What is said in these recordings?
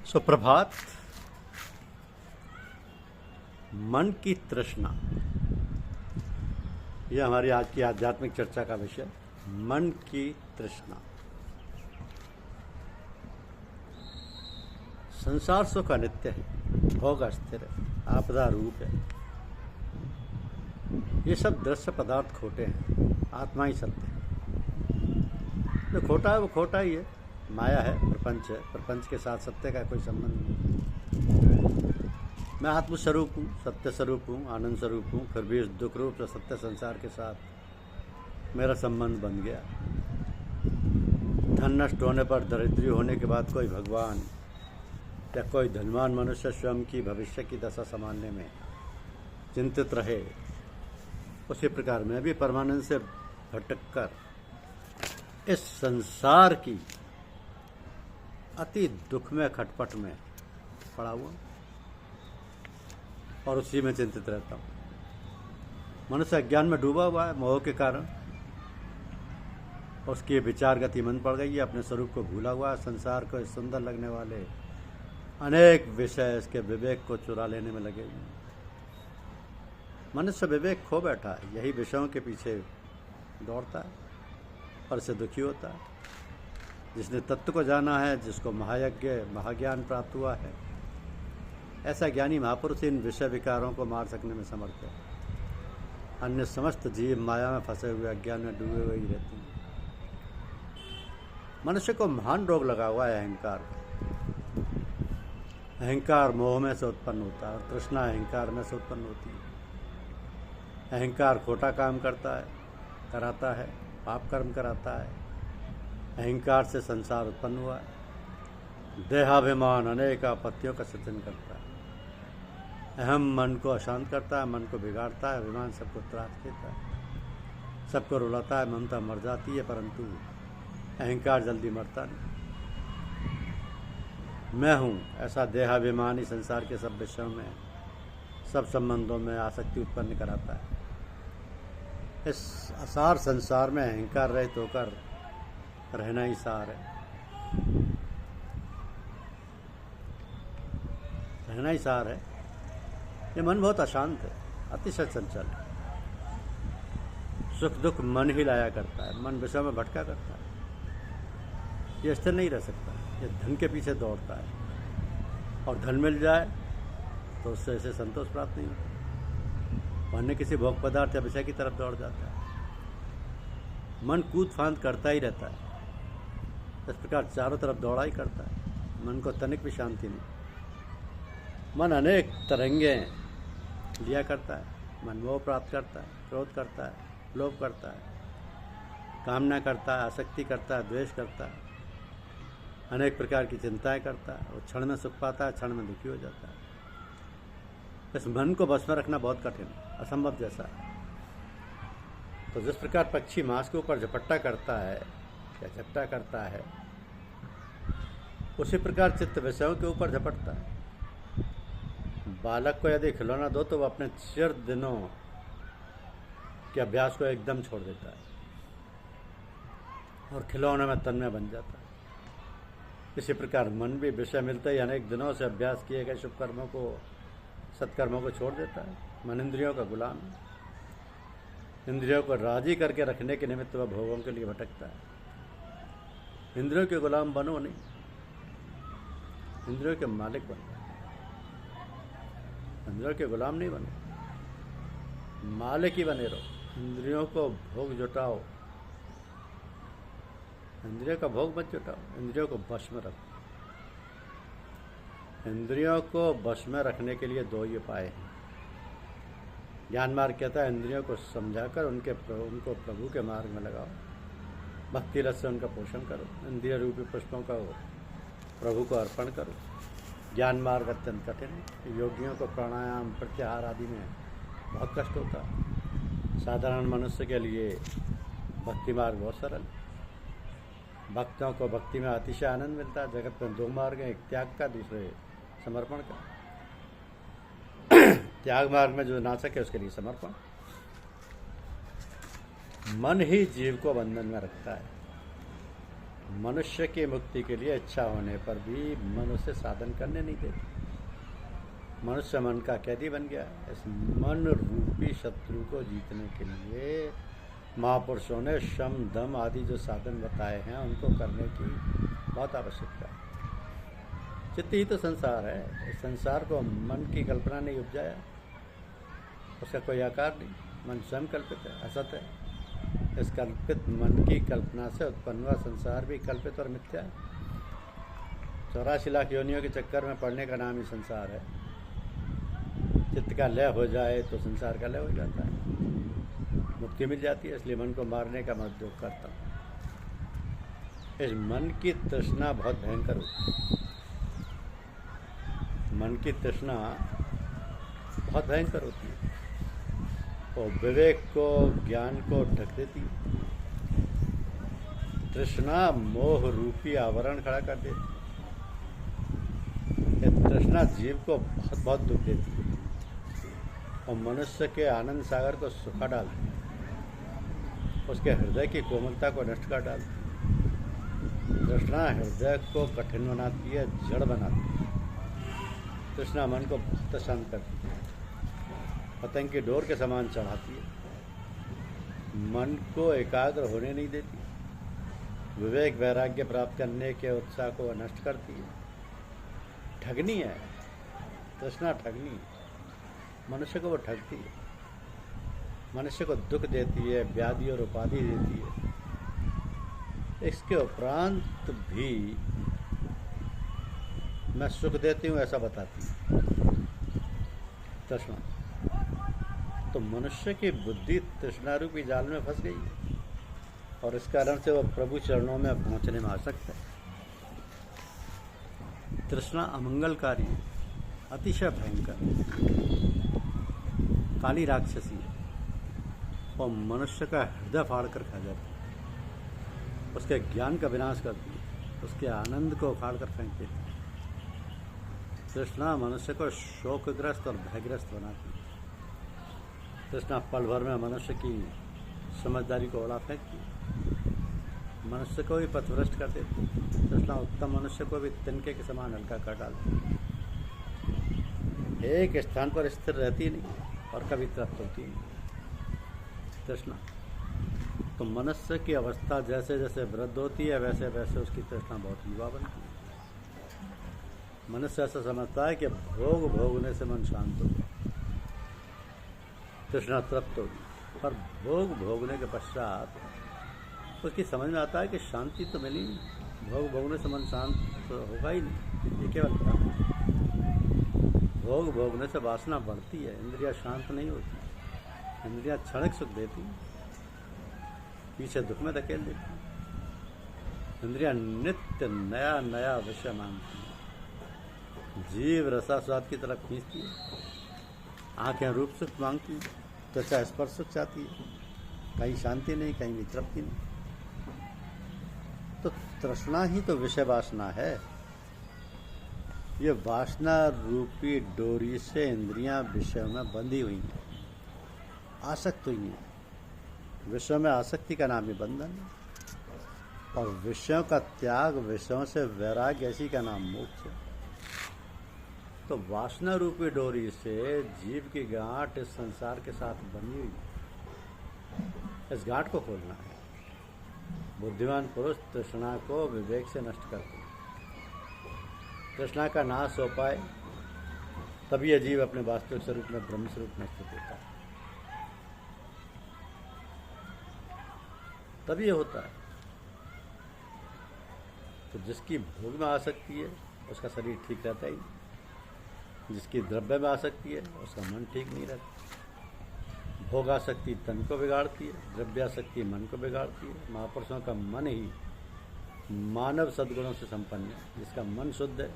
सुप्रभात। मन की तृष्णा, यह हमारी आज की आध्यात्मिक चर्चा का विषय। मन की तृष्णा। संसार सुख अनित्य है, भोग अस्थिर है, आपदा रूप है। ये सब दृश्य पदार्थ खोटे हैं, आत्मा ही सत्य है। जो खोटा है वो खोटा ही है, माया है, प्रपंच है। प्रपंच के साथ सत्य का कोई संबंध नहीं। मैं आत्मस्वरूप हूँ, सत्य स्वरूप हूँ, आनंद स्वरूप हूँ, फिर भी इस दुख रूप से सत्य संसार के साथ मेरा संबंध बन गया। धन नष्ट होने पर, दरिद्री होने के बाद कोई भगवान या कोई धनवान मनुष्य स्वयं की भविष्य की दशा संभालने में चिंतित रहे, उसी प्रकार मैं भी परमानंद से भटक कर इस संसार की अति दुखमय खटपट में पड़ा हुआ और उसी में चिंतित रहता हूँ। मनुष्य अज्ञान में डूबा हुआ है, मोह के कारण उसकी विचार गति मंद पड़ गई है, अपने स्वरूप को भूला हुआ है। संसार को सुंदर लगने वाले अनेक विषय इसके विवेक को चुरा लेने में लगे हुए हैं। मनुष्य विवेक खो बैठा है, यही विषयों के पीछे दौड़ता है और इससे दुखी होता है। जिसने तत्व को जाना है, जिसको महायज्ञ महाज्ञान प्राप्त हुआ है, ऐसा ज्ञानी महापुरुष इन विषय विकारों को मार सकने में समर्थ है। अन्य समस्त जीव माया में फंसे हुए अज्ञान में डूबे हुए ही रहते हैं। मनुष्य को महान रोग लगा हुआ है अहंकार। अहंकार मोह में से उत्पन्न होता है और तृष्णा अहंकार में से उत्पन्न होती है। अहंकार खोटा काम कराता है, पाप कर्म कराता है। अहंकार से संसार उत्पन्न हुआ है। देहाभिमान अनेक आपत्तियों का सृजन करता है। अहम मन को अशांत करता है, मन को बिगाड़ता है। अभिमान सबको त्रास देता है, सबको रुलाता है। ममता मर जाती है, परंतु अहंकार जल्दी मरता नहीं। मैं हूँ ऐसा देहाभिमान ही संसार के सब विषयों में, सब संबंधों में आसक्ति उत्पन्न कराता है। इस असार संसार में अहंकार रहित होकर रहना ही सार है। रहना ही सार है। ये मन बहुत अशांत है, अतिशय चंचल है। सुख दुख मन ही लाया करता है, मन विषय में भटका करता है। ये स्थिर नहीं रह सकता, ये धन के पीछे दौड़ता है और धन मिल जाए तो उससे इसे संतोष प्राप्त नहीं होता। अन्य किसी भोग पदार्थ या विषय की तरफ दौड़ जाता है। मन कूद फांद करता ही रहता है। इस प्रकार चारों तरफ दौड़ा ही करता है। मन को तनिक भी शांति नहीं। मन अनेक तरंगे लिया करता है। मन मोह प्राप्त करता है, क्रोध करता है, लोभ करता है, कामना करता है, आसक्ति करता है, द्वेष करता है, अनेक प्रकार की चिंताएं करता है। वो क्षण में सुख पाता है, क्षण में दुखी हो जाता है। इस मन को बस में रखना बहुत कठिन है, असंभव जैसा है। तो जिस प्रकार पक्षी मांस के ऊपर झपट्टा करता है या झपटा करता है, उसी प्रकार चित्त विषयों के ऊपर झपटता है। बालक को यदि खिलौना दो तो वह अपने चिर दिनों के अभ्यास को एकदम छोड़ देता है और खिलौने में तन्मय बन जाता है। इसी प्रकार मन भी विषय मिलते ही अनेक दिनों से अभ्यास किए गए शुभ कर्मों को, सत्कर्मों को छोड़ देता है। मन इंद्रियों का गुलाम है। इंद्रियों को राजी करके रखने के निमित्त वह भोगों के लिए भटकता है। इंद्रियों के गुलाम बनो नहीं, इंद्रियों के मालिक बनो। इंद्रियों के गुलाम नहीं बनो, मालिक ही बने रहो। इंद्रियों को भोग जुटाओ, इंद्रियों का भोग मत जुटाओ, इंद्रियों को वश में रखो। इंद्रियों को वश में रखने के लिए दो ही उपाय हैं। ज्ञान मार्ग कहता है इंद्रियों को समझाकर उनको प्रभु के मार्ग में लगाओ। भक्ति रस से उनका पोषण करो। इंद्रिय रूपी पुष्पों का प्रभु को अर्पण करो। ज्ञान मार्ग अत्यंत कठिन है। योगियों को प्राणायाम प्रत्याहार आदि में बहुत कष्ट होता है। साधारण मनुष्य के लिए भक्ति मार्ग बहुत सरल है। भक्तों को भक्ति में अतिशय आनंद मिलता है। जगत में दो मार्ग हैं, एक त्याग का, दूसरे समर्पण का। त्याग मार्ग में जो ना सके उसके लिए समर्पण। मन ही जीव को बंधन में रखता है। मनुष्य की मुक्ति के लिए इच्छा होने पर भी मनुष्य साधन करने नहीं देती। मनुष्य मन का कैदी बन गया। इस मन रूपी शत्रु को जीतने के लिए महापुरुषों ने शम दम आदि जो साधन बताए हैं उनको करने की बहुत आवश्यकता है। चित्त ही तो संसार है। इस संसार को मन की कल्पना नहीं उपजाया, उसका कोई आकार नहीं। मन स्वयं कल्पित है, असत है। इस कल्पित मन की कल्पना से उत्पन्न हुआ संसार भी कल्पित और मिथ्या है। 84 लाख योनियों के चक्कर में पड़ने का नाम ही संसार है। चित्त का लय हो जाए तो संसार का लय हो जाता है, मुक्ति मिल जाती है। इसलिए मन को मारने का मैं उद्योग करता हूँ। इस मन की तृष्णा बहुत भयंकर होती है। मन की तृष्णा बहुत भयंकर होती है और विवेक को, ज्ञान को ढक देती है। तृष्णा मोह रूपी आवरण खड़ा कर देती है। तृष्णा जीव को बहुत बहुत दुख देती है और मनुष्य के आनंद सागर को सुखा डालती है, उसके हृदय की कोमलता को नष्ट कर डालती है। तृष्णा हृदय को कठिन बनाती है, जड़ बनाती है। तृष्णा मन को बहुत शांत करती है, पतंग की डोर के समान चढ़ाती है। मन को एकाग्र होने नहीं देती। विवेक वैराग्य प्राप्त करने के उत्साह को नष्ट करती है। ठगनी है तृष्णा, ठगनी है। मनुष्य को वो ठगती है, मनुष्य को दुख देती है, व्याधि और उपाधि देती है। इसके उपरांत भी मैं सुख देती हूँ ऐसा बताती है तृष्णा। तो मनुष्य की बुद्धि तृष्णा रूपी जाल में फंस गई है और इस कारण से वह प्रभु चरणों में पहुंचने में आसक्त है। तृष्णा अमंगलकारी है, अतिशय भयंकर, काली राक्षसी है और मनुष्य का हृदय फाड़ कर खा जाती है। उसके ज्ञान का विनाश करती है, उसके आनंद को उखाड़ कर फेंक देती है। तृष्णा मनुष्य को शोकग्रस्त और भयग्रस्त बनाती है। तृष्णा पल भर में मनुष्य की समझदारी को उड़ा फेंकती है, मनुष्य को भी पथभ्रष्ट कर देती है। तृष्णा उत्तम मनुष्य को भी तिनके के समान हल्का कर डालती है। एक स्थान पर स्थिर रहती नहीं और कभी तृप्त होती नहीं तृष्णा। तो मनुष्य की अवस्था जैसे जैसे वृद्ध होती है वैसे वैसे उसकी तृष्णा बहुत युवा बनती है। मनुष्य ऐसा समझता है कि भोग भोगने से मन शांत होगा, तृष्णा तृप्त होगी, पर भोग भोगने के पश्चात उसकी समझ में आता है कि शांति तो मिली नहीं। भोग भोगने से मन शांत तो होगा ही नहीं, ये केवल भ्रम है। भोग भोगने से वासना बढ़ती है, इंद्रियां शांत नहीं होती। इंद्रियां क्षणिक सुख देती, पीछे दुख में धकेल देती। इंद्रियां नित्य नया नया विषय मांगती है। जीव रसास्वाद की तरफ खींचती है, आंखें रूप सुख मांगती है, त्वचा स्पर्श सुख चाहती है। कहीं शांति नहीं, कहीं भी तृप्ति नहीं। तो तृष्णा ही तो विषय वासना है। ये वासना रूपी डोरी से इंद्रियां विषय में बंधी हुई हैं, आसक्त हुई हैं। विषय में आसक्ति का नाम ही बंधन है और विषयों का त्याग, विषयों से वैराग्य, ऐसी का नाम मोक्ष है। तो वासना रूपी डोरी से जीव की गांठ इस संसार के साथ बनी हुई है। इस गांठ को खोलना है। बुद्धिमान पुरुष तृष्णा को विवेक से नष्ट करते हैं। तृष्णा का नाश हो पाए तभी यह जीव अपने वास्तविक स्वरूप में ब्रह्म स्वरूप में स्थित होता है। तभी यह होता है। तो जिसकी भोग में आसक्ति है उसका शरीर ठीक रहता ही, जिसकी द्रव्य में आसक्ति है उसका मन ठीक नहीं रहता। भोगासक्ति तन को बिगाड़ती है, द्रव्यासक्ति मन को बिगाड़ती है। महापुरुषों का मन ही मानव सद्गुणों से संपन्न है। जिसका मन शुद्ध है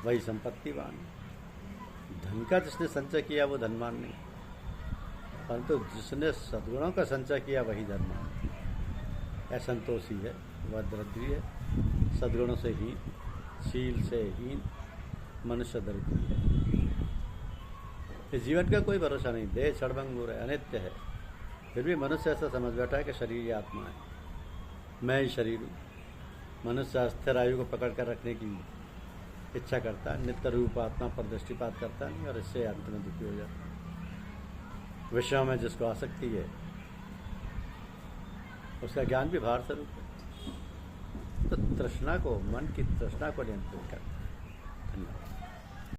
वही संपत्तिवान है। धन का जिसने संचय किया वो धनवान नहीं, परंतु जिसने सद्गुणों का संचय किया वही धनवान है। असंतोषी है, वह दरिद्री है, सद्गुणों से हीन, शील से हीन मनुष्य दरिद्री है। इस जीवन का कोई भरोसा नहीं। देह क्षणभंगुर है, अनित्य है। फिर भी मनुष्य ऐसा समझ बैठा है कि शरीर ही आत्मा है, मैं ही शरीर हूँ। मनुष्य अस्थिर आयु को पकड़ कर रखने की इच्छा करता है, नित्य रूप आत्मा पर दृष्टिपात करता नहीं और इससे अंत में दुखी हो जाता है। विषयों में जिसको आसक्ति है उसका ज्ञान भी भार स्वरूप है। तो तृष्णा को, मन की तृष्णा को नियंत्रित करता है। धन्यवाद।